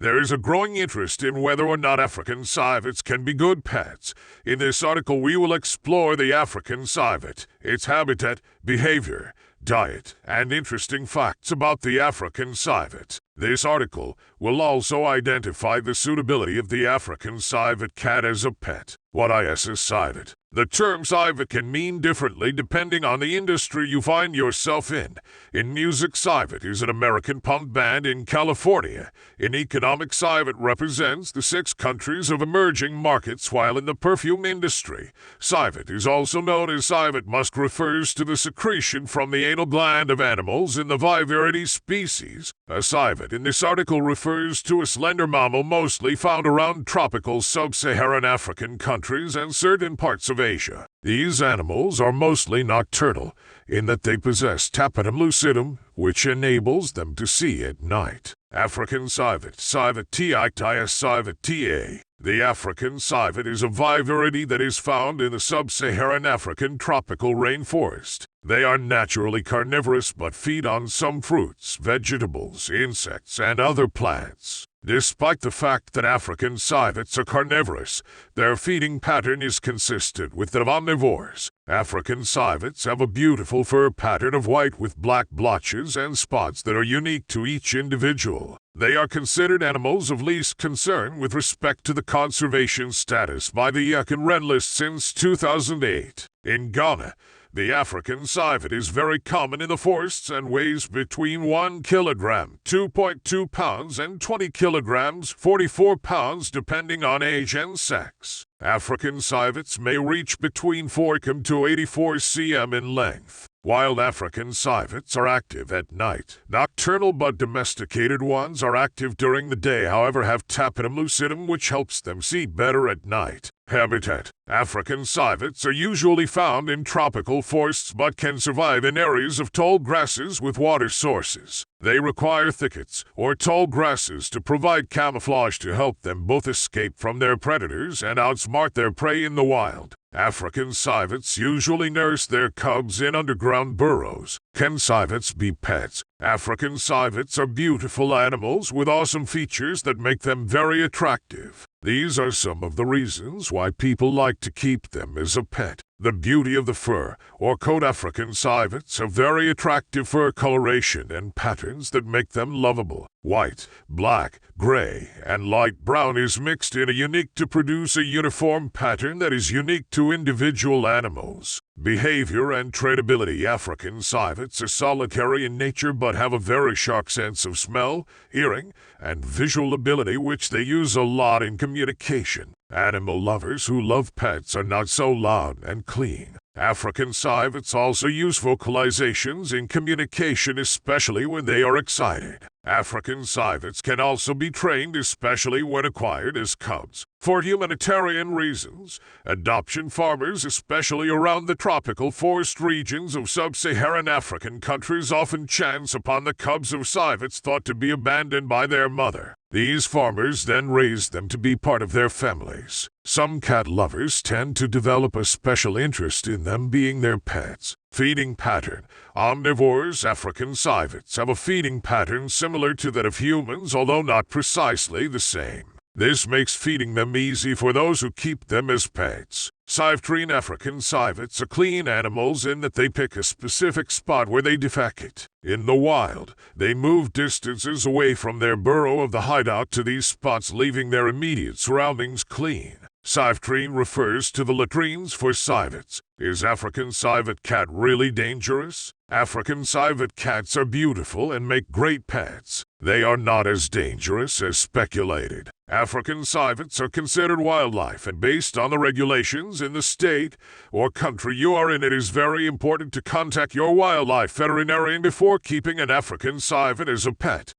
There is a growing interest in whether or not African civets can be good pets. In this article, we will explore the African civet, its habitat, behavior, diet, and interesting facts about the African civet. This article will also identify the suitability of the African civet cat as a pet. What is a civet? The term civet can mean differently depending on the industry you find yourself in. In music, civet is an American punk band in California. In economics, civet represents the 6 countries of emerging markets, while in the perfume industry, civet is also known as civet musk, refers to the secretion from the anal gland of animals in the Viverridae species. A civet in this article refers to a slender mammal mostly found around tropical sub-Saharan African countries and certain parts of Asia. These animals are mostly nocturnal, in that they possess tapetum lucidum, which enables them to see at night. African civet, Civet tictus, Civet ta. The African civet is a Viverridae that is found in the sub-Saharan African tropical rainforest. They are naturally carnivorous but feed on some fruits, vegetables, insects, and other plants. Despite the fact that African civets are carnivorous, their feeding pattern is consistent with that of omnivores. African civets have a beautiful fur pattern of white with black blotches and spots that are unique to each individual. They are considered animals of least concern with respect to the conservation status by the Yuck and Red list since 2008. In Ghana, the African civet is very common in the forests and weighs between 1 kilogram, 2.2 pounds, and 20 kilograms, 44 pounds, depending on age and sex. African civets may reach between 4 km to 84 cm in length. Wild African civets are active at night. Nocturnal but domesticated ones are active during the day, however have tapetum lucidum, which helps them see better at night. Habitat. African civets are usually found in tropical forests but can survive in areas of tall grasses with water sources. They require thickets or tall grasses to provide camouflage to help them both escape from their predators and outsmart their prey in the wild. African civets usually nurse their cubs in underground burrows. Can civets be pets? African civets are beautiful animals with awesome features that make them very attractive. These are some of the reasons why people like to keep them as a pet. The beauty of the fur or coat. African civets have very attractive fur coloration and patterns that make them lovable. White, black, gray, and light brown is mixed in a unique to produce a uniform pattern that is unique to individual animals. Behavior and tradability. African civets are solitary in nature but have a very sharp sense of smell, hearing, and visual ability, which they use a lot in communication. Animal lovers who love pets are not so loud and clean. African civets also use vocalizations in communication, especially when they are excited. African civets can also be trained, especially when acquired as cubs. For humanitarian reasons, adoption farmers, especially around the tropical forest regions of sub-Saharan African countries, often chance upon the cubs of civets thought to be abandoned by their mother. These farmers then raise them to be part of their families. Some cat lovers tend to develop a special interest in them being their pets. Feeding pattern. Omnivores. African civets have a feeding pattern similar to that of humans, although not precisely the same. This makes feeding them easy for those who keep them as pets. Civetrine. African civets are clean animals in that they pick a specific spot where they defecate. In the wild, they move distances away from their burrow of the hideout to these spots, leaving their immediate surroundings clean. Civetrine refers to the latrines for civets. Is African civet cat really dangerous? African civet cats are beautiful and make great pets. They are not as dangerous as speculated. African civets are considered wildlife, and based on the regulations in the state or country you are in, it is very important to contact your wildlife veterinarian before keeping an African civet as a pet.